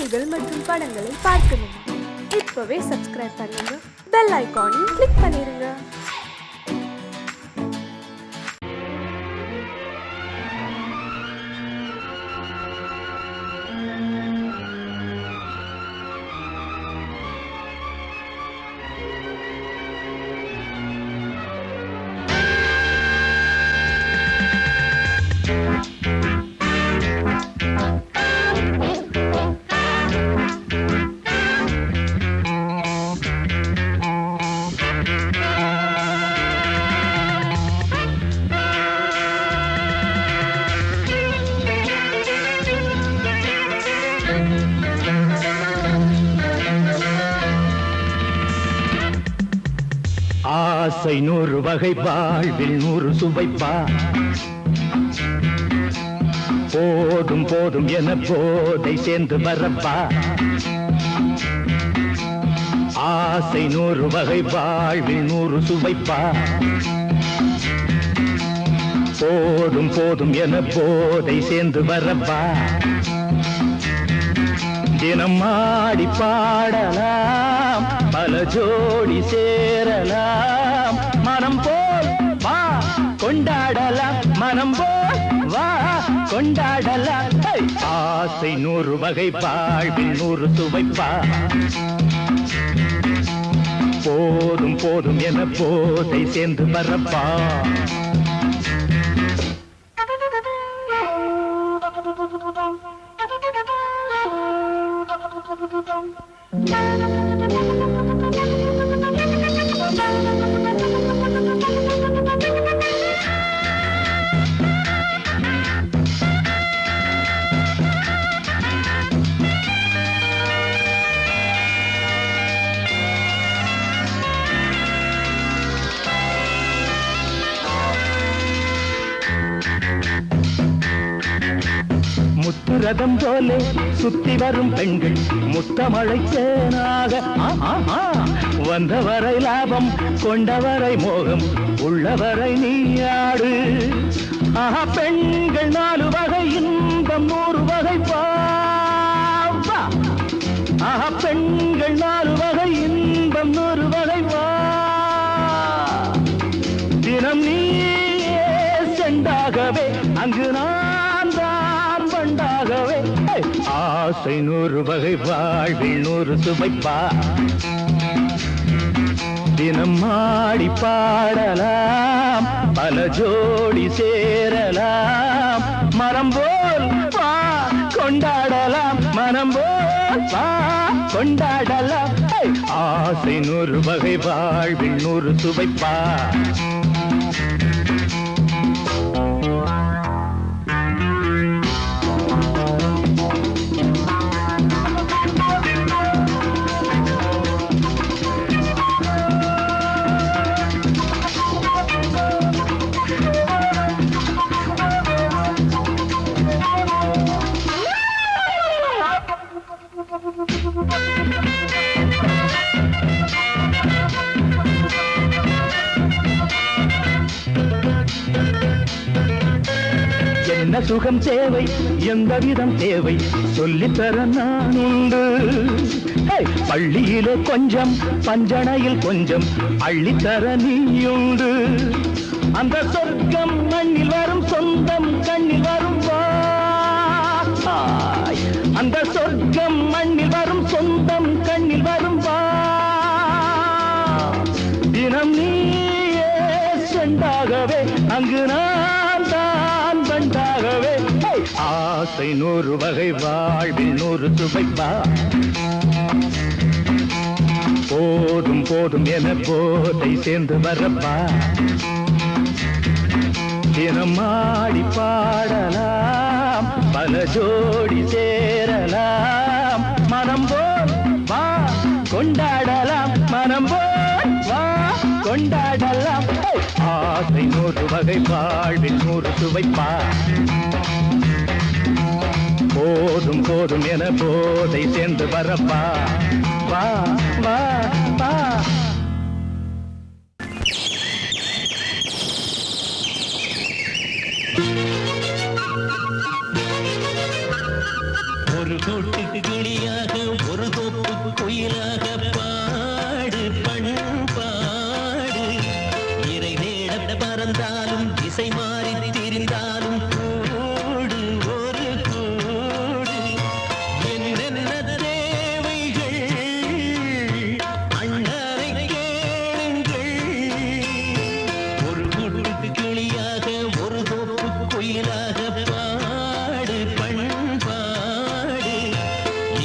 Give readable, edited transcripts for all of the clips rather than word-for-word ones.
பாடல்கள் மற்றும் படங்களை பார்க்கணுமா? இப்பவே சப்ஸ்கிரைப் பண்ணுங்க, பெல் ஐகானையும் கிளிக் பண்ணிருங்க. ஆசை 100 வகை, வாழ்வில் 100 சுவைப்பா. போதும் போதும் என போதை சேர்ந்து வரப்பா. ஆசை 100 வகை, வாழ்வில் 100 சுவைப்பா. போதும் போதும் என போதை சேர்ந்து வரப்பா. தினம் ஆடி பாடலாம், பல ஜோடி சேரலாம். மனம் போல் வா கொண்டாடலாம், மனம் போல் வா கொண்டாடலாம். ஆசை 100 வகை, வாழ்வில் 100 சுவைப்பா. போதும் போதும் என போதை சேர்ந்து வரப்பா. முத்துரதம் போலே சுத்தி வரும் பெண்கள் முத்தமழை தேனாக. வந்தவரை லாபம், கொண்டவரை மோகம், உள்ளவரை நீயாடு. பெண்கள் 4 வகை, இன்பம் 100 வகை பா. பெண்கள் 4 வகை, இன்பம் 100 வகை வா. தினம் நீயே செண்டாகவே, அங்கு நான் தான் வண்டாகவே. ஆசை 100 வகை, வாழ்வில் 100 சுவைப்பா. தினம் ஆடி பாடலாம், பல ஜோடி சேரலாம். மரம் போல் வா கொண்டாடலாம், மனம் போல் வா கொண்டாடலாம். ஆசை 100 வகை, வாழ்வில் 100 சுவைப்பா. என்ன சுகம் தேவை, எந்த விதம் தேவை, சொல்லித்தர நான் உண்டு. பள்ளியிலே கொஞ்சம், பஞ்சனையில் கொஞ்சம், அள்ளித்தர நீயுண்டு. அந்த சொர்க்கம் மண்ணில் வரும், சொந்தம் கண்ணில் வரும் வா. அந்த சொர்க்கம் மண்ணில் வரும், சொந்தம் கண்ணில் வரும் வா. தினம் நீயே செண்டாகவே, அங்கு நான் தான் வண்டாகவே. ஆசை 100 வகை, வாழ்வில் 100 சுவைப்பா. போதும் போதும் என போதை சேர்ந்து வரப்பா. தினம் ஆடி பாடலாம், பல ஜோடி சேரலாம். மனம் போல் வா கொண்டாடலாம், மனம் போல் வா கொண்டாடலாம். ஆசை 100 வகை, வாழ்வில் 100 சுவைப்பா. போதும் போதும் என போதை சேர்ந்து வரப்பா. வா வா வா. ஒரு கூட்டு கிளியாக ஒரு தோப்பு குயிலாக பாடு பண்பாடு இறை தேட பறந்தாலும் திசை மாறி திரிந்தாலும் கூடு ஒரு கூடு என்னென்ன தேவைகள் அண்ணரை கேளுங்கள் ஒரு கூட்டு கிளியாக ஒரு தோப்பு குயிலாக பாடு பண்பாடு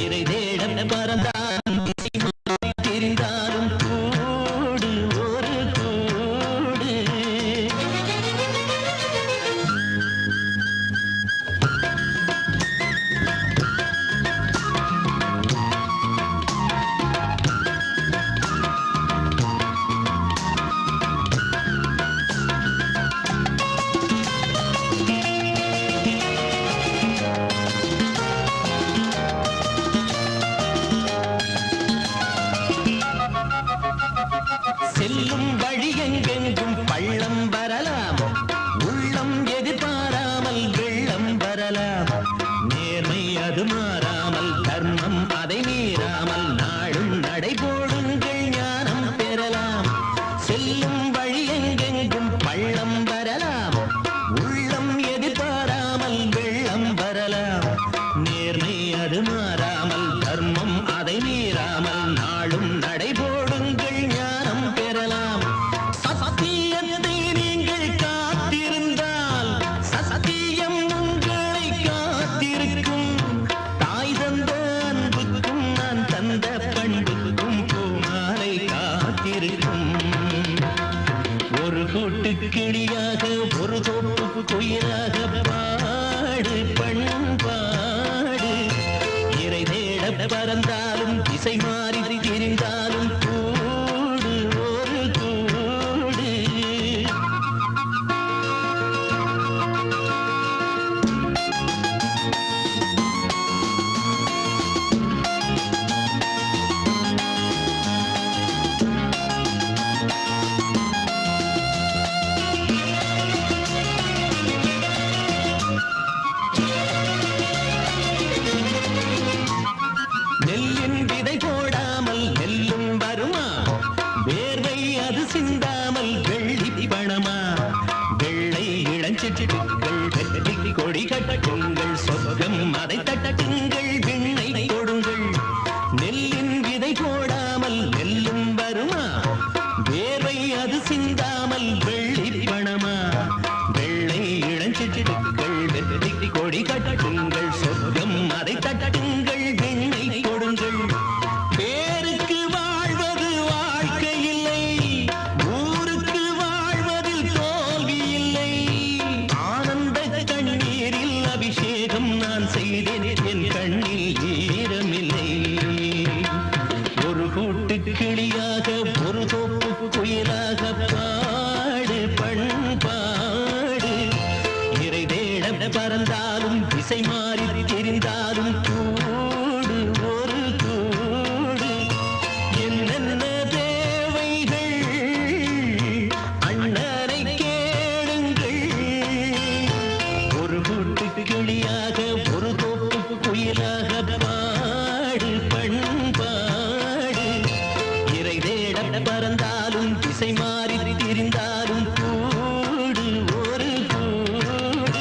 இறை தேட பறந்தாலும் திசை மாறி திரிந்தாலும் கூடு ஒரு கூடு செல்லும் வழி எங்கெங்கும் பள்ளம் வரலாம் உள்ளம் எதிர்பாராமல் வெள்ளம் வரலாம் நேர்மை அது மாறாமல் தர்மம் அதை மீறாமல் நாளும் நடைபோடுங்கள் ஞானம் பெறலாம் செல்லும் வழி எங்கெங்கும் பள்ளம் வரலாம் உள்ளம் எதிர்பாராமல் வெள்ளம் வரலாம் நேர்மை அது மாறாமல் தர்மம் அதை மீறாமல் நாளும் நடைபோடுங்கள் ஞானம் பெறலாம் சத்தியத்தை நீங்கள் காத்திருந்தால் சத்தியம் உங்களை காத்திருக்கும் தாய் தந்த அன்புக்கும் நான் தந்த பண்புக்கும் பூமாலை காத்திருக்கும் ஒரு கூட்டு கிளியாக ஒரு தோப்பு குயிலாக பாடு பண்பாடு இறை தேட பறந்தாலும் திசை மாறி திரிந்தாலும் கூடு ஒரு கூடு நெல்லின் விதை போடாமல் நெல்லும் வருமா வேர்வை அது சிந்தாமல் வெள்ளி பணமா வெள்ளை இளஞ்சிட்டுகள் வெற்றி கொடி கட்டுங்கள் சொர்க்கம் அதை தட்டுங்கள் விண்ணை கொடுங்கள் நெல்லின் விதை போடாமல் நெல்லும் வருமா வேர்வை அது சிந்தாமல் வெள்ளி பணமா வெள்ளை இளஞ்சிட்டுகள் வெற்றி கொடி கட்டுங்கள் சொர்க்கம் அதை தட்டுங்கள் விண்ணை கொடுங்கள் பேருக்கு வாழ்வது வாழ்க்கை இல்லை ஊருக்கு வாழ்வதில் தோல்வி இல்லை ஆனந்த கண்ணீரில் அபிஷேகம் நான் செய்தேன் என் கண்ணில் ஈரமில்லை ஒரு கூட்டு கிளியாக ஒரு தோப்பு குயிலாக பாடு பண்பாடு இறை தேட பறந்தாலும் திசை மாறி திரிந்தாலும் கூடு ஒரு கூடு என்னென்ன தேவைகள் அண்ணரை கேளுங்கள் ஒரு கூட்டு கிளியாக ஒரு தோப்பு குயிலாக பாடு பண்பாடு இறை தேட பறந்தாலும் திசை மாறி திரிந்தாலும் கூடு ஒரு கூடு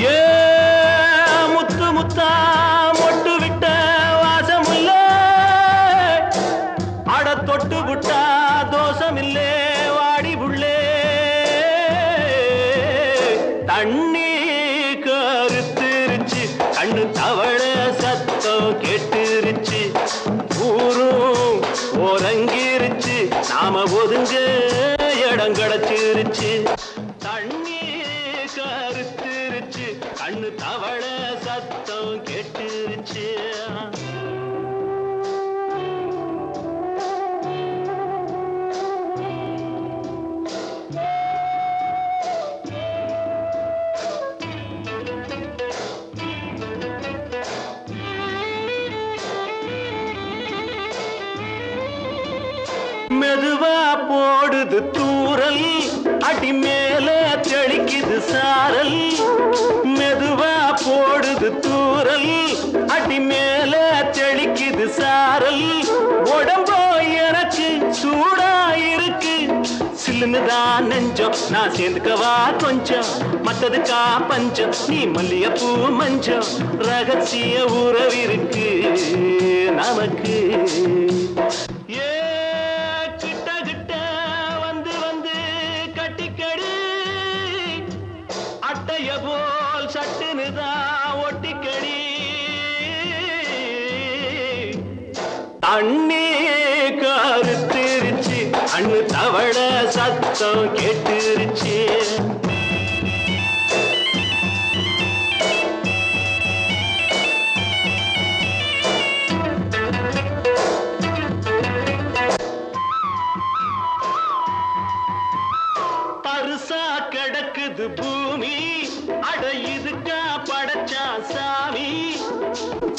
ஏ முத்து முத்தா மொட்டு விட்ட வாசமுல்ல அட தொட்டு விட்டா தோஷமில்லே வாடி புள்ளே தண்ணி கருத்துருச்சு கண்ணு தவள சத்தம் கேட்டுருச்சு ஊரும் ஓரங்கிருச்சு நாம ஒதுங்க இடம் கிடைச்சிருச்சு தண்ணி கருத்துருச்சு கண்ணு தவள சத்தம் கேட்டுருச்சு மெதுவா போடுது தூரல் அடி மேல தெளிக்குது சாரல் மெதுவா போடுது தூரல் அடி மேல தெளிக்குது சாரல் உடம்போ எனக்கு சூடா இருக்கு சில்லுன்னுதான் நெஞ்சம் நான் சேர்ந்துக்கவா கொஞ்சம் மத்ததுக்கா பஞ்சம் நீ மல்லிகைப்பூ மஞ்சம் ரகசிய உறவிருக்கு நமக்கு ஏ கிட்ட கிட்ட வந்து வந்து கட்டிக்கடி அட்டைய போல் சட்டுனுதான் ஒட்டிக்கடி தண்ணி கருத்திருச்சு அண்ணு தவள சத்தம் கேட்டுருச்சு பருசா கிடக்குது பூமி அட இதுக்கா படைச்சா சாமி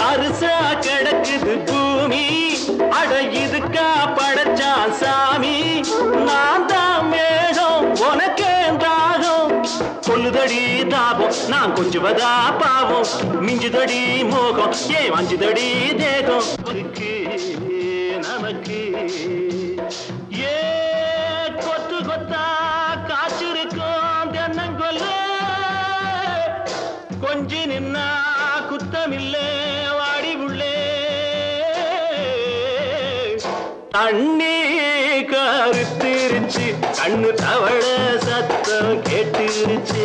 அரிசா கிடக்குது பூமி அட இதுக்கா படைச்சா சாமி நான் தான் மேகம் உனக்கே தாகம் கொல்லுதடி தாபம் நான் கொஞ்சுவதா பாவம் மிஞ்சுதடி மோகம் ஏன் வஞ்சுதடி தேகம் இருக்கு நமக்கு ஏ கொத்து கொத்தா காய்ச்சிருக்கும் தென்னங்கொல்ல கொஞ்சி நின்னா குத்தமில்லே வாடி உள்ளே தண்ணி கருத்திருச்சு கண்ணு தவள சத்தம் கேட்டுருச்சு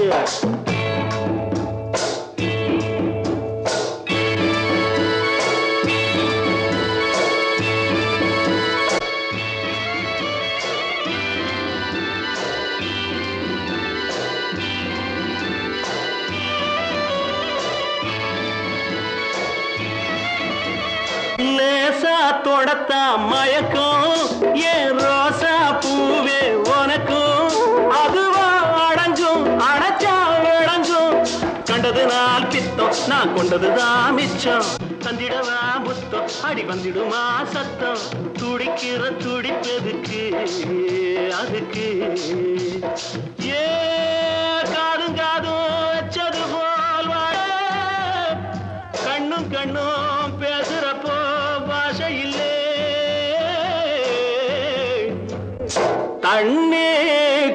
லேசா தொடத்தா மயக்கம் ஏன் ரோசா பூவே உனக்கும் அதுவா அடங்கும் அடைச்சா விளங்கும் கண்டது நாள் பித்தம் நான் கொண்டதுதான் மிச்சம் தந்திடவா புத்தம் அடி வந்திடுமா சத்தம் துடிக்கிற துடிப்பதுக்கு அதுக்கு ஏ காதும் காதும் வச்சது போல் வாழ கண்ணும் கண்ணும் பேசுறப்போ பாஷை இல்லே தண்ணே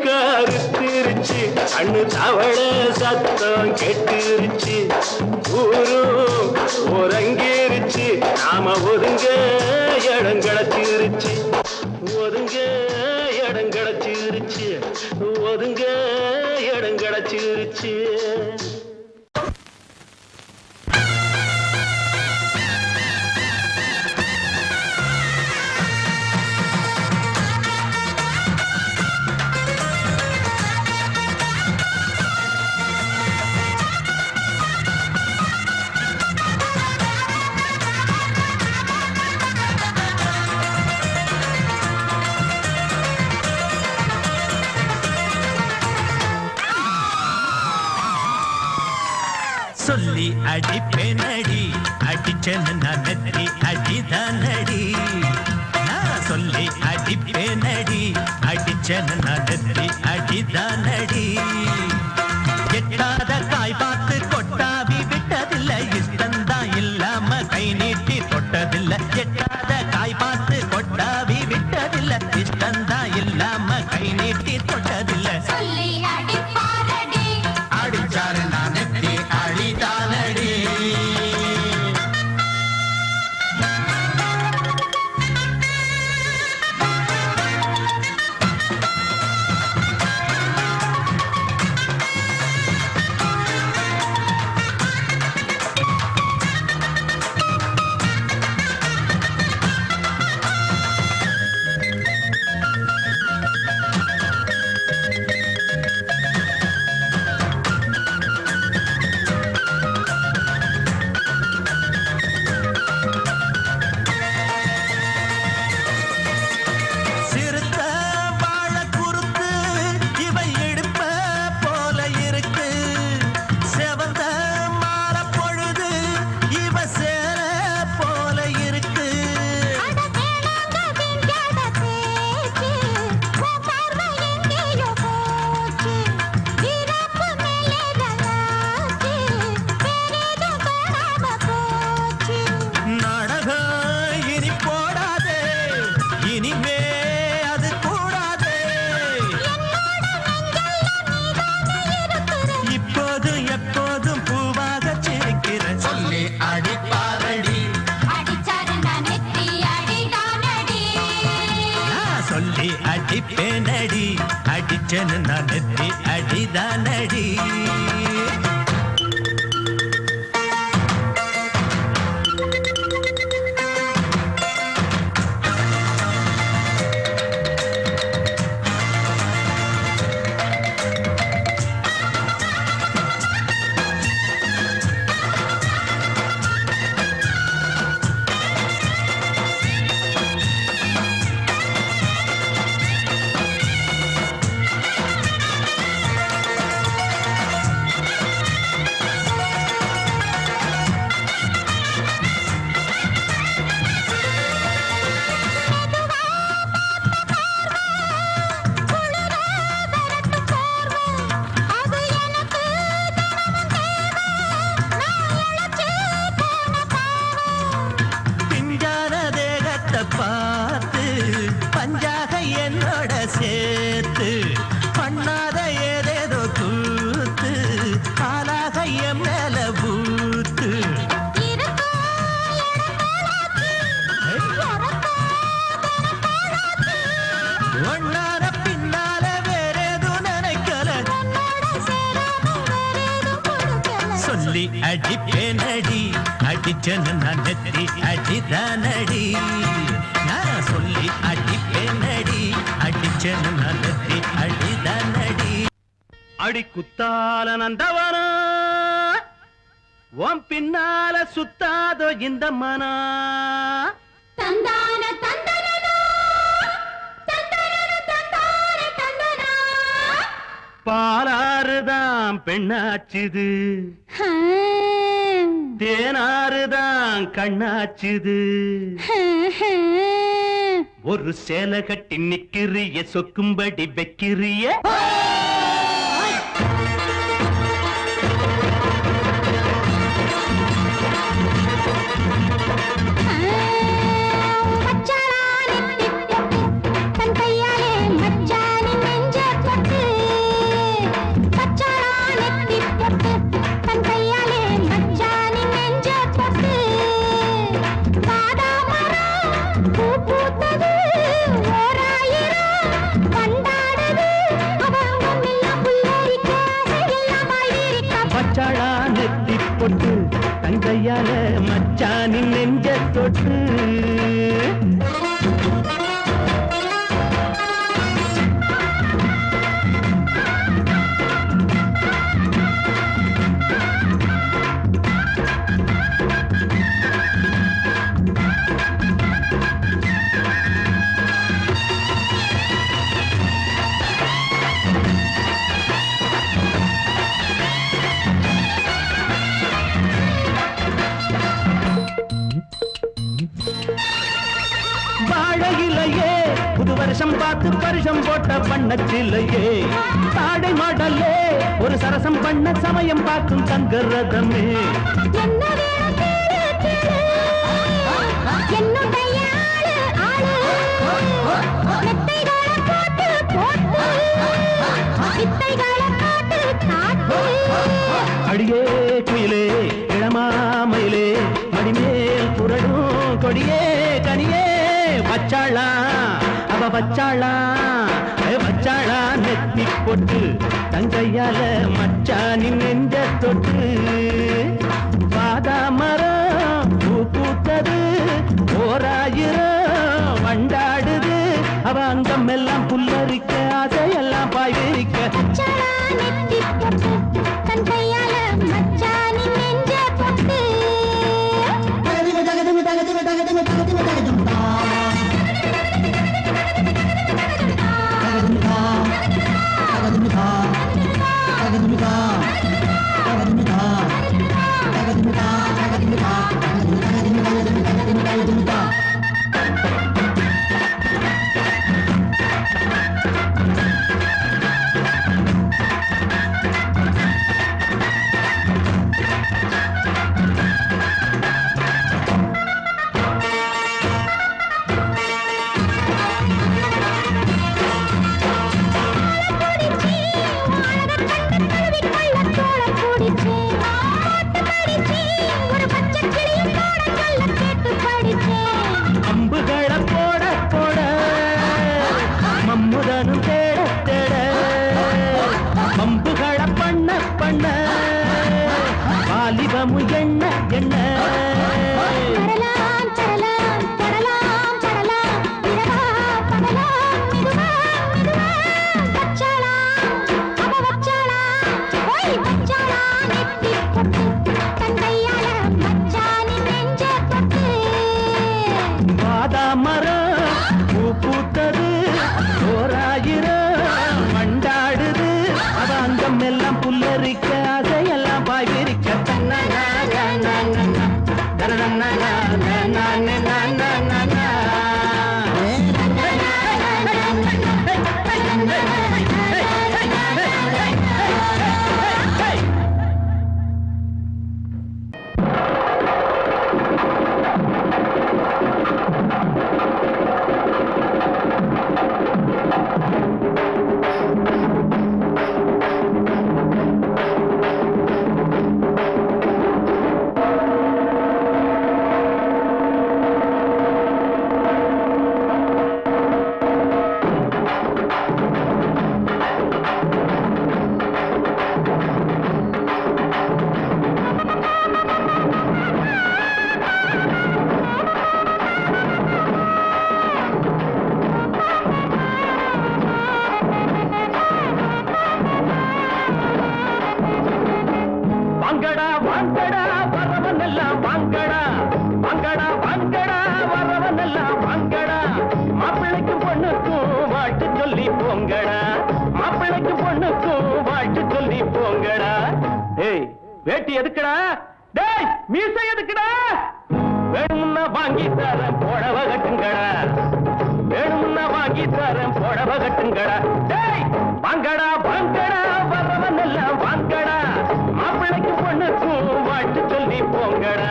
கருத்திருச்சு கண்ணு தவள சத்தம் கெட்டுருச்சு ஊரும் உறங்கிருச்சு நாம ஒதுங்க இடம் கிடச்சிருச்சு ஒதுங்க இடம் கிடச்சிருச்சு ஒதுங்க இடம் கிடச்சிருச்சு சொல்லி அடிப்பேனடி அடிச்சேன்னு நான் நெத்தி அடிதானடி நான் சொல்லி அடிப்பேனடி அடிச்சேன்னு நான் நெத்தி அடிதானடி எட்டாத காய் பார்த்து கொட்டாவி விட்டதில்லை இஷ்டந்தான் இல்லாம கை நீட்டி தொட்டதில்லை எட்டாத காய் பார்த்து கொட்டாவி விட்டதில்லை இஷ்டந்தான் இல்லாம கை நீட்டி தொட்டதில்லை அடிச்சாரு நான் நெத்தி அழிதானடி நெத்தி அடிப்பேனடி அடிச்சனு நான் நெத்தி அடிதானடி பார்த்து பஞ்சாக என்னோட சேர்த்து பண்ணாத ஏதேதோ கூத்து ஆளாக என் மேல பூத்து ஒன்னார பின்னால வேறேதோ நினைக்கல சொல்லி அடிப்பேனடி அடிச்சனு நான் நெத்தி அடிதானடி நான் சொல்லி அடிப்பேனடி அடிச்சனு நான் நெத்தி அடிதானடி அடி குத்தால நந்தவனா உன் பின்னால சுத்தாதோ இந்த மனா தந்தான தந்தனனா தந்தனன தந்தான தந்தனா பாலாறுதான் பெண்ணாச்சுது தேனாறுதான் கண்ணாச்சுது ஒரு சேலை கட்டி நிக்கிறிய சொக்கும்படி வைக்கிறிய பொட்டு தங்கையால மச்சானின் நெஞ்ச தொட்டு வாழையிலையே புது வருஷம் பார்த்து பரிசம் போட்ட பண்ணச்சிலையே தாடை மாடலே ஒரு சரசம் பண்ண சமயம் பார்க்கும் தங்கரதமே அடியே குயிலே இளமாமயிலே மடிமேல் புரடும் கொடியே கனியே வச்சாளா அவ வச்சாளா வச்சாளா நெத்தி பொட்டு தங்கையால மச்சானின் நெஞ்ச தொட்டு பாதா மரம் பூ பூத்தது ஓராயிரம் வண்டாடுது அவ அங்கம் எல்லாம் புல்லரிக்க ஆசையெல்லாம் பாய் விரிக்க மனிதனும் தேட தேட பம்புகளை பண்ண பண்ண வாலிபமும் எண்ண எண்ண தரலாம் தரலாம் தரலாம் தரலாம் இரவா பகலாம் மெதுவா மெதுவா வச்சாளா அவ வச்சாளா ஓய் வச்சாளா நெத்தி பொட்டு தந்தையால மச்சானின் நெஞ்ச தொட்டு வாதா மரம் பூ பூத்தது ஓராயிரம் மண்டாடுது அவ அங்கம் எல்லாம் புல்லரிக்க அதையெல்லாம் பாய்விரிக்க வாங்கடா வாங்கடா வரவனெல்லாம் வாங்கடா வாங்கடா வாங்கடா வரவனெல்லாம் வாங்கடா மாப்பிள்ளைக்கு பொண்ணுக்கும் வாழ்த்து சொல்லி போங்கடா மாப்பிள்ளைக்கு பொண்ணுக்கும் வாழ்த்து சொல்லி போங்கடா ஏய் வேட்டி எதுக்குடா டேய் மீசை எதுக்குடா வேணும்னா வாங்கி தரேன் புடவ கட்டுங்கடா வேணும்னா வாங்கி தரேன் புடவ கட்டுங்கடா டேய் வாங்கடா வாங்கடா வரவனெல்லாம் வாங்கடா மாப்பிள்ளைக்கு பொண்ணுக்கும் வாழ்த்து சொல்லி போங்கடா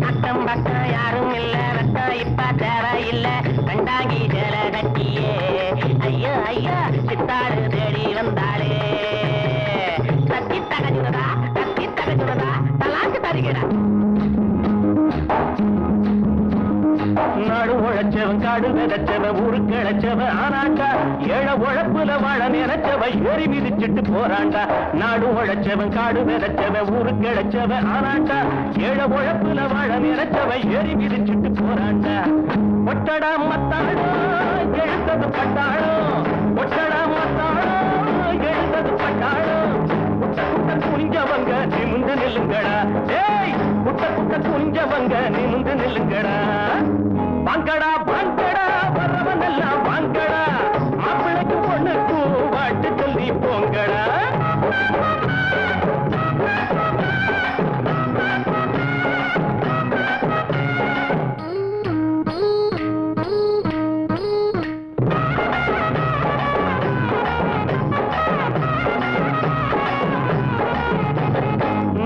அக்கம் பக்கம் யாரும் இல்ல ரத்தம் இப்ப தேவையில்லை கண்டாங்கி சேல கட்டியே ஐயோ ஐயோ சித்தாடு தேடி வந்தாளே கத்தி தகஜுதா தலாக்கு தருகிறா நாடு உழைச்சவன் காடு விதைச்சவன் ஊரு கிழச்சவன் ஆனாண்டா ஏழை உழைப்புல வாழ நினைச்சவன் ஏறி மிதிச்சிட்டு போறாண்டா நாடு உழைச்சவன் காடு விதைச்சவன் ஊரு கிழச்சவன் ஆனாண்டா ஏழை உழைப்புல வாழ நினைச்சவன் ஏறி மிதிச்சிட்டு போறாண்டா ஒட்டடா மத்தாளோ எழுத்தது பட்டாளோ ஒட்டடா மத்தாளோ எழுத்தது பட்டாளோ குட்ட குட்ட குனிஞ்சவங்க நிமிந்து நில்லுங்கடா ஏய் குட்ட குட்ட குனிஞ்சவங்க நிமிந்து நில்லுங்கடா வாங்கடா வாங்கடா வரவனெல்லாம் வாங்கடா மாப்பிள்ளைக்கு பொண்ணுக்கும் வாழ்த்து சொல்லி போங்கடா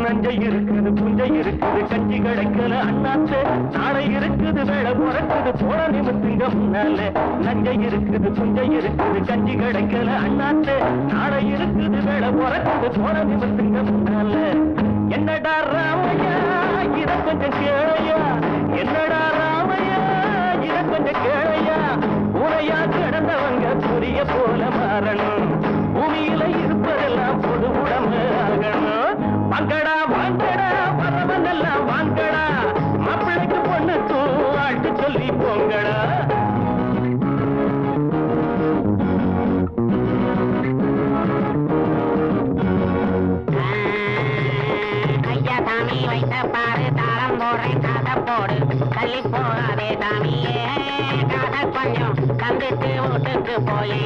நஞ்சை இருக்குது புஞ்சை இருக்குது கஞ்சி கிடைக்கல அண்ணாத்து நாளை இருக்குது வேலை பிறக்குது போட நிமித்துங்க முன்னால நஞ்சை இருக்குது புஞ்சை இருக்குது கஞ்சி கிடைக்கல அண்ணாத்து நாளை இருக்குது வேலை பிறக்குது போட நிமித்துங்க முன்னால என்னடா ராமையா இத கொஞ்சம் கேளையா என்னடா ராமையா இத கொஞ்சம் கேளையா உரையா கிடந்தவங்க புரிய போல மாறணும் பூமியில இருப்பதெல்லாம் பொது உடம்பு ஆகணும் வாங்கடா வாங்கடா வரவனெல்லாம் வாங்கடா மாப்பிள்ளைக்கு பொண்ணுக்கும் வாழ்த்து சொல்லி போங்கடா ஐயா சாமி வைத்த பாரு தாளம் போடுறேன் காதை போடு தள்ளி போகாதே சாமியே காதை கொஞ்சம் தந்துட்டு வீட்டுக்கு போயே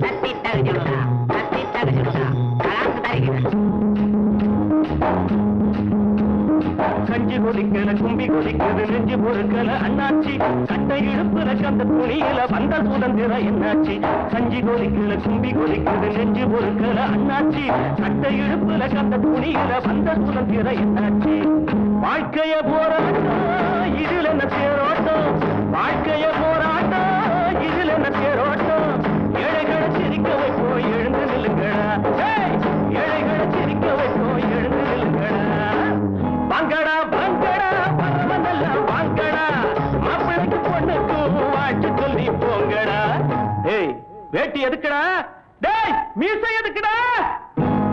தத்தி தகுச்சுடுதா கலாக்கு தருகிறேன் கஞ்சி கொதிக்கல கும்பி கொதிக்குது நெஞ்சு பொறுக்கல அண்ணாச்சி கட்டை இழுப்புல கந்த துணியில வந்த சுதந்திரம் என்னாச்சு கஞ்சி கொதிக்கல கும்பி கொதிக்குது நெஞ்சு பொறுக்கல அண்ணாச்சி கட்டை இழுப்புல கந்த துணியில வந்த சுதந்திரம் என்னாச்சு வாழ்க்கைய போராட்டம் இதுல என்ன தேரோட்டம் வாழ்க்கைய போராட்டம் இதுல என்ன தேரோட்டம் ஏழைகளை சிரிக்க வைப்போம் எழுந்து நில்லுங்கடா ஏழைகளை சிரிக்க வைப்போம் எழுந்து நில்லுங்க எதுக்குடா? டேய் மீசை எதுக்குடா?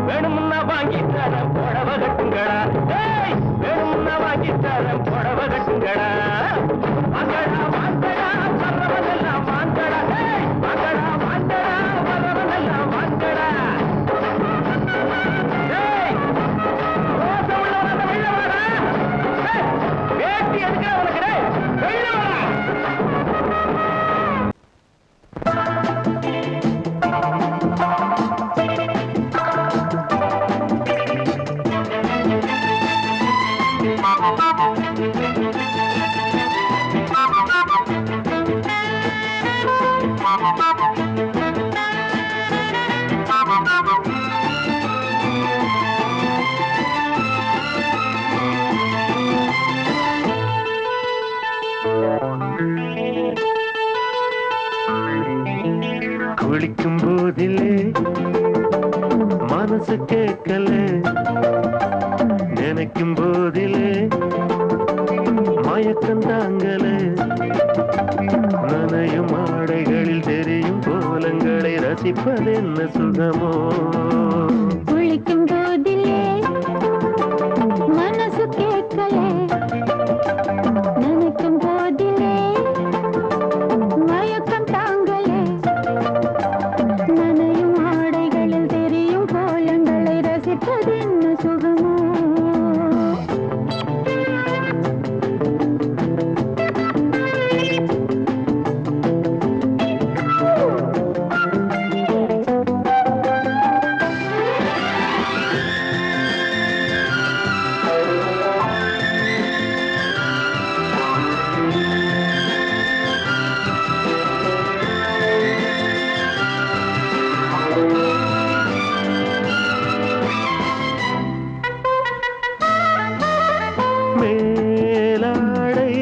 வேணும்னா வாங்கி தரேன் புடவை கட்டுங்கடா. டேய் வேணும்னா வாங்கி தரேன் புடவை கட்டுங்கடா. வாங்கடா வாங்கடா வர்றவனெல்லாம் வாங்கடா. டேய் வாங்கடா வாங்கடா வர்றவனெல்லாம் வாங்கடா. டேய் ரோச உள்ளவன வெளில வாடா. டேய் வேட்டி எதுக்குடா உனக்கு? டேய் வெளில வாடா. குளிக்கும் போதிலே மனசு கேட்கல, நினைக்கும் போதிலே மயக்கம் தாங்கல. நனையும் ஆடைகளில் தெரியும் கோலங்களை ரசிப்பது என்ன சுகமோ. குளிக்கும் போதிலே மனசு கேட்கல, நினைக்கும் போதிலே மயக்கம் தாங்கலே. நனையும் ஆடைகளில் தெரியும் கோலங்களை ரசிப்பது என்ன சுகமோ. மேலாடை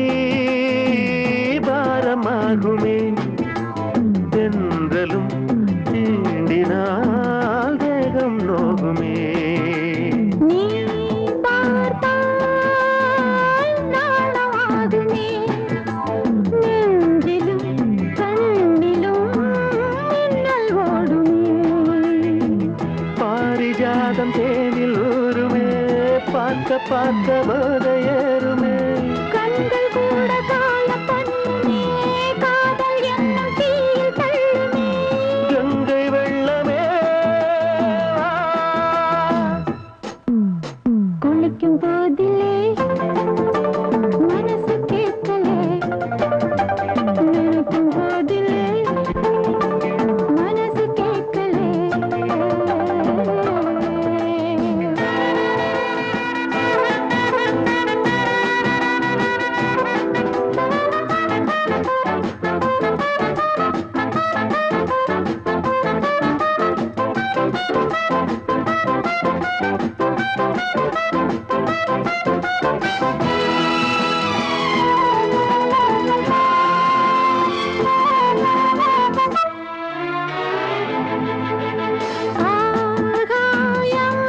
பாரமாகுமே, தென்றலும் தீண்டினால் தேகம் நோகுமே. நீ பார்த்தால் நாணமாகுமே, நெஞ்சிலும் கண்ணிலும் மின்னல் ஓடுமே. பாரிஜாதம் தேனில் ஊருமே, பார்க்க பார்க்க போதையேறுமே. கண்கள் கூட காண பண்ணுமே, காதல் என்னும் தீயில் தள்ளுமே. கங்கை வெள்ளமே வா. குளிக்கும் போதிலே மனசு கேட்கலே, நினைக்கும் போதிலே மனசு கேட்கலே. ஆகாயம்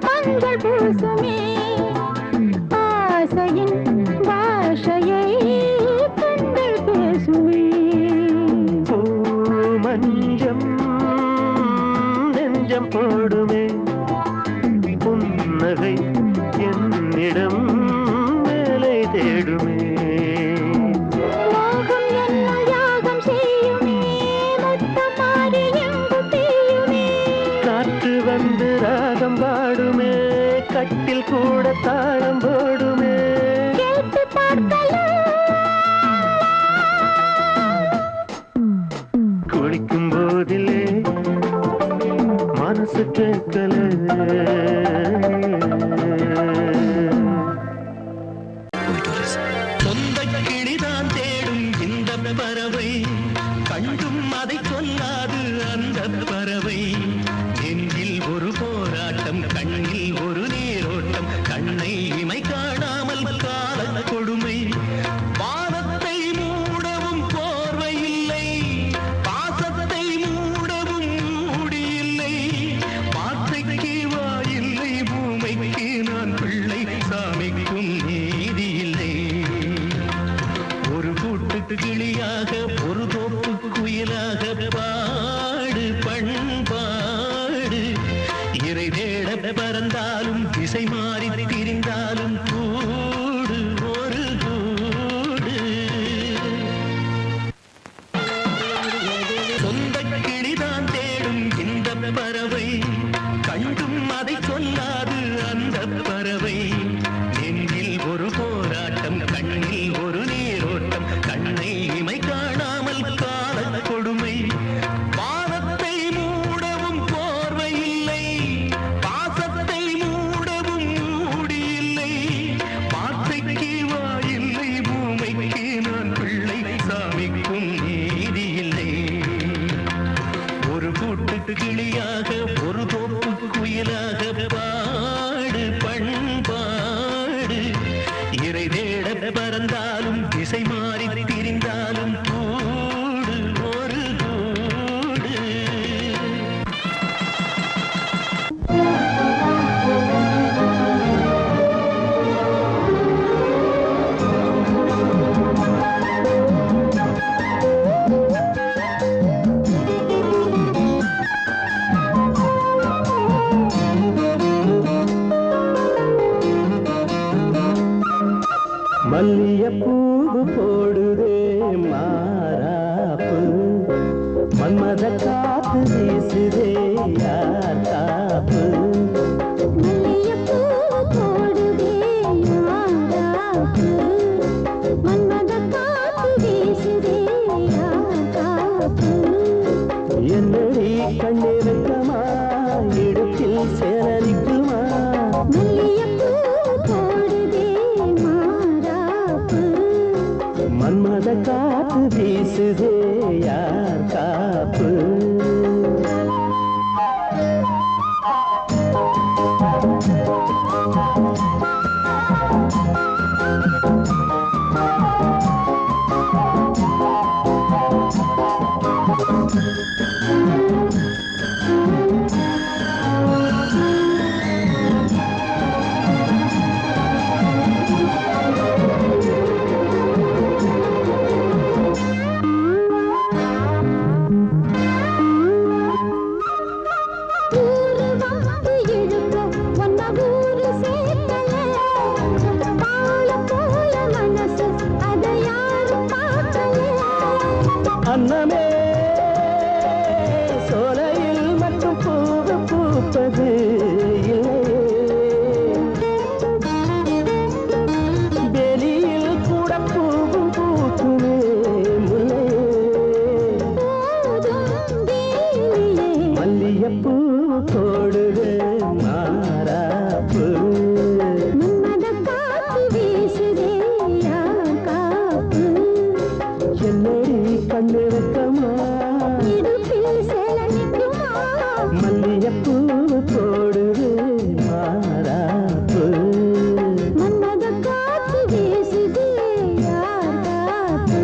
மஞ்சள் பூசுமே, ஆசையின் பாஷையை கண்கள் பேசுமே. பூ மஞ்சம் நெஞ்சம் போடுமே, புன்னகை என்னிடம் மேலே தேடுமே. மோகம் என்னும் யாகம் செய்யுமே, முத்தம் மாறி எங்கு பெய்யுமே. காற்று வந்து ராகம் பாடுமே, கட்டில் கூட தாளம் போடுமே. கேட்டு பார்க்கலாம். குளிக்கும் போதிலே மனசு கேட்கல. சொந்த கிளிதான் தேடும் இந்த பறவை, கண்டும் அதை சொல்லாது அந்த பறவை. நெஞ்சில் ஒரு போராட்டம், கண்ணில் ஒரு நீரோட்டம், கண்ணை இமை காணாமல் கால கொடுமை. வானத்தை மூடவும் போர்வை இல்லை, பாசத்தை மூடவும் மூடியில்லை. வார்த்தைக்கு வாயில்லை, பூமைக்கு நான் பிள்ளை இறை தேட பறந்தாலும் திசை மாறி திரிந்தாலும் கூடு ஒரு கூடு சொந்த கிளிதான் தேடும் இந்த பறவை கண்டும் அதை சொல்லாது அந்த பறவை நெஞ்சில் ஒரு போராட்டம் கண்ணில் ஒரு நீரோட்டம் கண்ணை இமை காணாமல் கால கொடுமை வானத்தை மூடவும் போர்வை இல்லை பாசத்தை மூடவும் மூடி இல்லை வார்த்தைக்கு வாயில்லை பூமைக்கு நான் பிள்ளை சாமிக்கும் நீதி இல்லை ஒரு கூட்டு கிளியாக ஒரு தோப்பு குயிலாக பாடு பண்பாடு இறை தேட பறந்தாலும் திசை மாறி திரிந்தாலும் கூடு ஒரு கூடு மல்லியப்பூவு போடுதே மாறாப்பு மன்மத காத்து வீசுதே யார் காப்பு மல்லிகைப்பூ போடுதே யாராப்பு மன்மத காத்து வீசுதே யாராப்பு என்னடி கண்ணிருக்கமா இடுப்பில் சேலரிக்குமா மல்லிகைப்பூ போடுதே மாறாப்பு மன்மத காத்து வீசுதே யார் காப்பு ஊரு வந்து இழுக்க ஒன்ன ஊரு சேர்க்கல பால போல மனசு அதை யாரும் பார்க்கல அன்னமே சோலையில் மட்டும் பூவு பூப்பது வெளியில் கூட பூவும் பூக்குமே முல்லையே மல்லியப்பூ போடுது மாறாப்பு மன்மத காத்து வீசுதே யார் காப்பு என்னடி கண்ணிருக்கமா இடுப்பில் சேல நிற்குமா மல்லியப்பூ போடுது மாறாப்பு மன்மத காத்து வீசுதே யார் காப்பு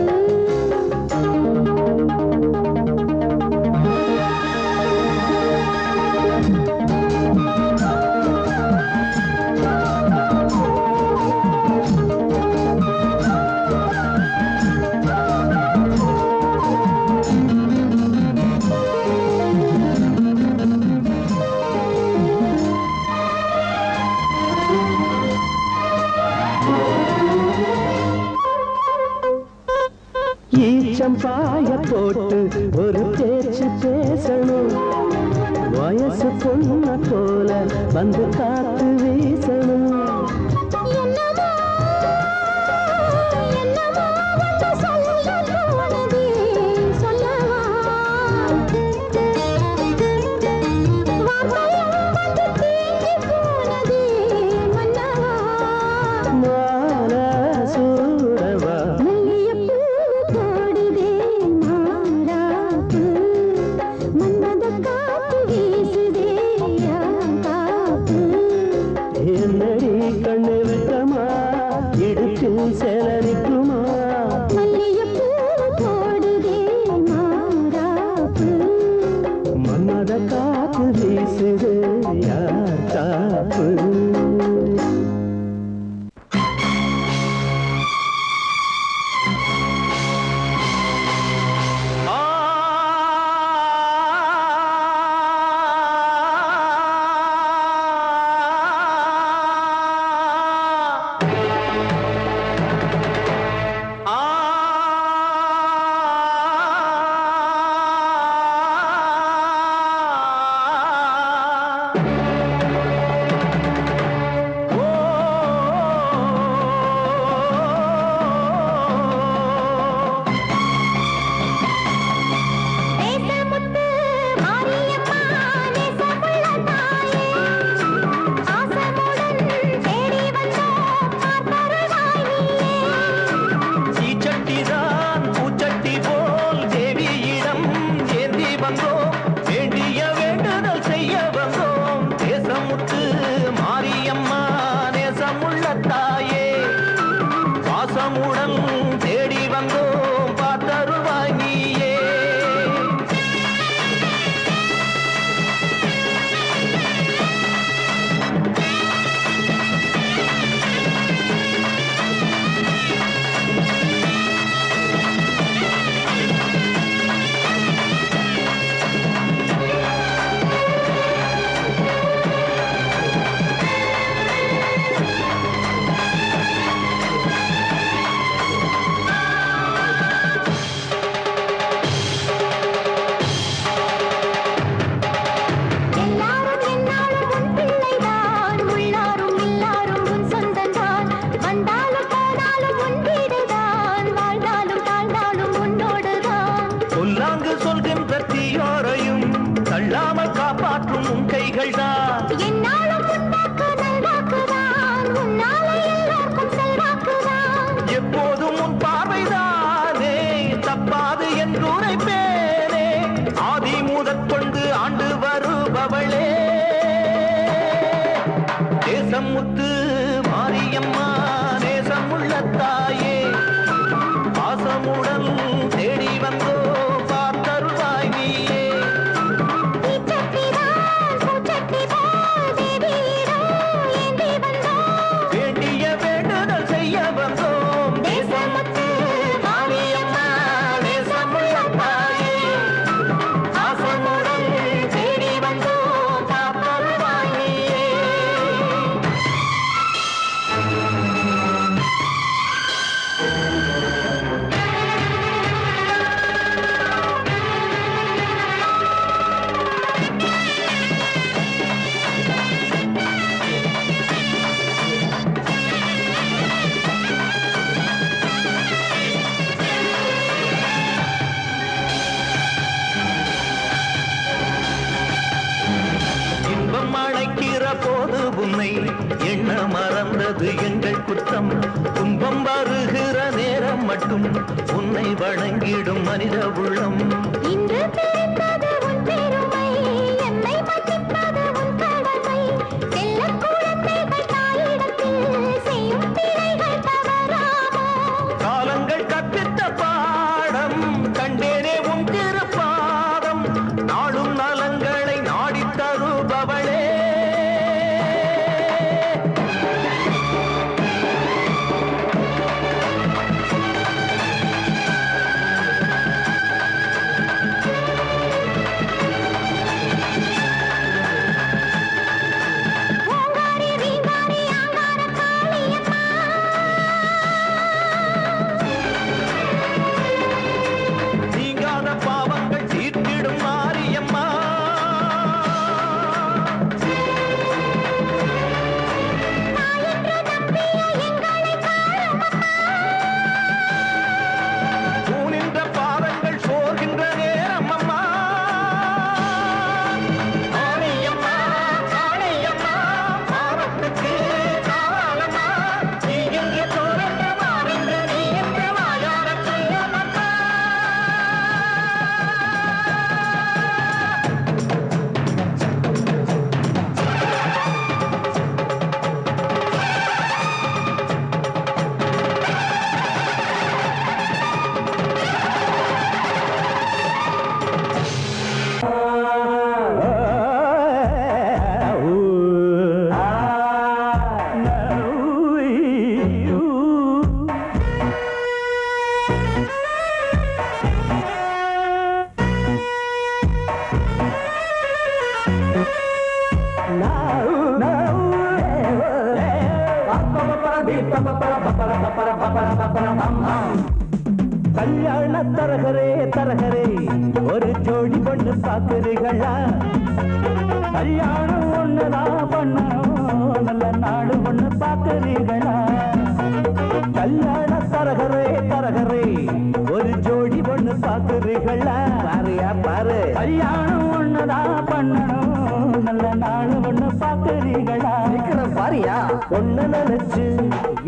ஈச்சம் பாய போட்டு ஒரு பேச்சு பேசணும் வயசு பொண்ண போல வந்து காத்து வீசணும் என்னமோ என்னமோ வந்து சொல்ல தோணுதே சொல்லவா வார்த்தையும் வந்து தீங்கி போனதே மன்னவா மால சூடவா மல்லிகைப்பூ போடுதே மாறாப்பு மன்மத காத்து வீசுதே யார் காப்பு என்னடி கண்ணிருக்கமா இடுப்பில் சேலரிக்குமா மல்லிகைப்பூ போடுதே மாறாப்பு மன்மத காத்து வீசுது யார் காப்பு வாக்குகள் தான். என்னாலும் உண்டாக்கு நல்வாக்குதான், உன்னாலே எல்லோருக்கும் செல்வாக்குதான். எப்போதும் உன் பார்வைதானே தப்பாது என்று உரைப்பேனே. ஆதி முதற்கொண்டு ஆண்டு வருபவளே, தேசம் முத்து மாரியம்மா, நேசமுள்ள தாயே, பாசமுடன் தேடி வந்தோ பார்த்தருள்வாய் நீயே. தீச்சட்டிதான், பூச்சட்டிதான், தேவியிடம் ஏந்தி வந்தோம். வேண்டிய வேண்டுதல் செய்ய வந்தோம். தேசமுத்து மாரியம்மா, நேசமுள்ள தாயே, பாசமுடன் தேடி வந்தோ பார்த்தருள்வாய் நீயே. இன்பம் அழைக்கிற போது உன்னை எண்ண மறந்தது எங்கள் குற்றம். துன்பம் வருகிற நேரம் மட்டும் உன்னை வணங்கிடும் மனித உள்ளம். இன்று தெரிந்தது உன் பெருமை, என்னை மதிப்பது உன் கடமை. செல்லக் குழந்தைகள் தாயிடத்தில் செய்யும் பிழைகள் தவறாமோ? காலங்கள் கற்பித்த பாடம் கண்டேனே உன் திருப்பாதம். நாடும் நலங்களை நாடித் தருபவளே, ஓங்காரி வீங்காரி ஆங்கார காளியம்மா, நீங்காத பாவங்கள் தீர்த்திடும் மாரியம்மா. தாயென்று நம்பிய எங்களை பாருமம்மா. தூணின்ற பாதங்கள் சோர்கின்ற நேரம் அம்மா. மாரியம்மா, காளியம்மா, பாவத்துக்கு காலம்மா. நீ என்று தோன்ற மாறின்ற நீ என்று வாயார சொல்லமம்மா. கல்யாண தரகரே தரகரே, ஒரு ஜோடி பொண்ணு பாக்குறீங்களா? கல்யாணம் ஒண்ணுதான் பண்ணணும், நல்ல நாடு ஒண்ணு பாக்குறீங்களா? கல்யாண தரகரே தரகரே, ஒரு ஜோடி பொண்ணு பாக்குறீங்களா? பாருயா பாரு, கல்யாணம் ஒண்ணுதான் பண்ணணும், நல்ல நாடு ஒண்ணு பாக்குறீங்களா? பாரியா ஒண்ணு நினைச்சு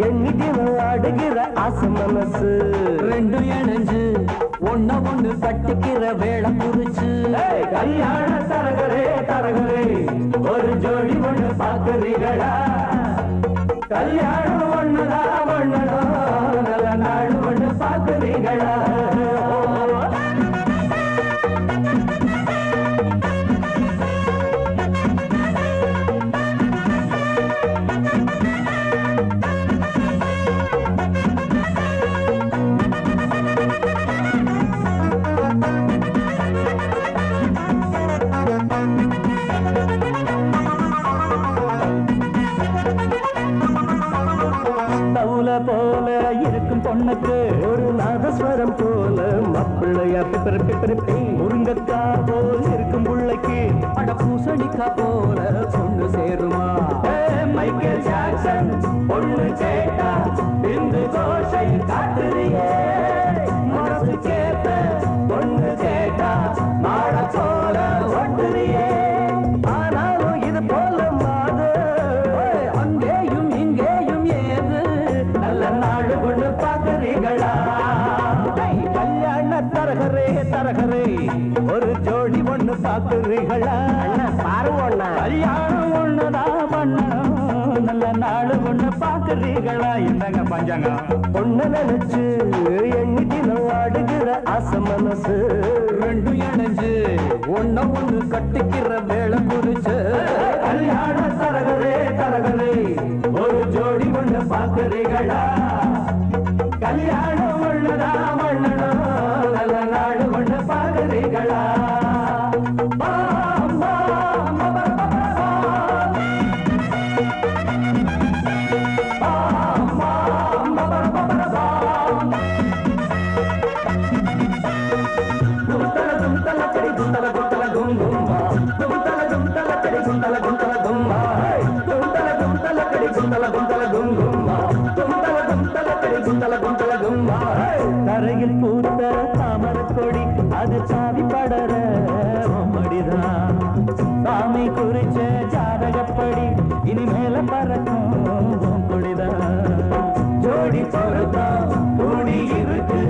எண்ணிட்டு ஆடுகிற ஆசை மனசு, ரெண்டு இணைஞ்சு ஒன்ன ஒண்ணு கட்டிக்கிற வேளை குறிச்சு. கல்யாண தரகரே தரகரே, ஒரு ஜோடி ஒண்ணு பாக்குறீங்களா? கல்யாணம் ஒண்ணுதான் பண்ணணும், நல்ல நாடு ஒண்ணு பாக்குறீங்களா? தவுல போல இருக்கும் பொண்ணுக்கு ஒரு நாதஸ்வரம் போல மாப்பிள்ளையா பிறப்பி முருங்கக்கா போல் இருக்கும் புள்ளைக்கு அட பூசணிக்கா போல பொண்ணு சேருமா? மைக்கேல் ஜாக்சன் பொண்ணு கேட்டா இந்த கோஷை காட்டுறியே, மனசு கேட்ட பொண்ணு கேட்டா மாட போல ஒட்டுறியே. ஆனாலும் பாக்குறீங்களா என்னங்க பஞ்சாங்க பொண்ணு நினைச்சு எண்ணி தினம் ஆடுகிற ஆசை மனசு ரெண்டு இணைஞ்சு ஒண்ணு கட்டிக்கிற வேலை குறிச்சு கல்யாண தரகரே தரகரே ஒரு ஜோடி ஒண்ணு பாக்குறீங்களா கல்யாணம் ஒண்ணுதா மண்ணனா நல்ல நாடு ஒண்ணு பாக்குறீங்களா தரையில் பூத்த தாமரக்கொடி அது சாவி படர மடிதான் சாமி குறிச்ச ஜாதகப்படி இனிமேல பறக்கும் கொடிதான் ஜோடி பொறுத்தா கூடி இருக்கு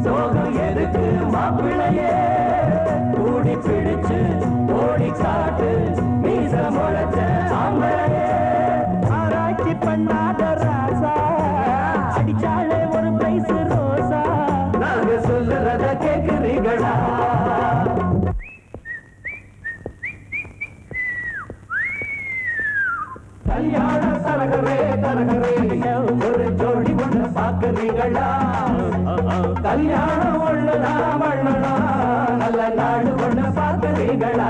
சோகம் எதுக்கு மாப்பிள்ளையே கூடி பிடிச்சு ஓடி காட்டு மீச முளைச்ச ஆம்பளையே ஆராய்ச்சி பண்ணாத ராசா அடிச்சாலே ஒரு பிரைஸ் ரோசா நாங்க சொல்லுறத கேக்குறீங்களா கல்யாண தரகரே தரகரே ஒரு ஜோடி ஒண்ணு பாக்குறீங்களா கல்யாணம் ஒண்ணுதான் மண்ணனா நல்ல நாடு ஒண்ணு பாக்குறீங்களா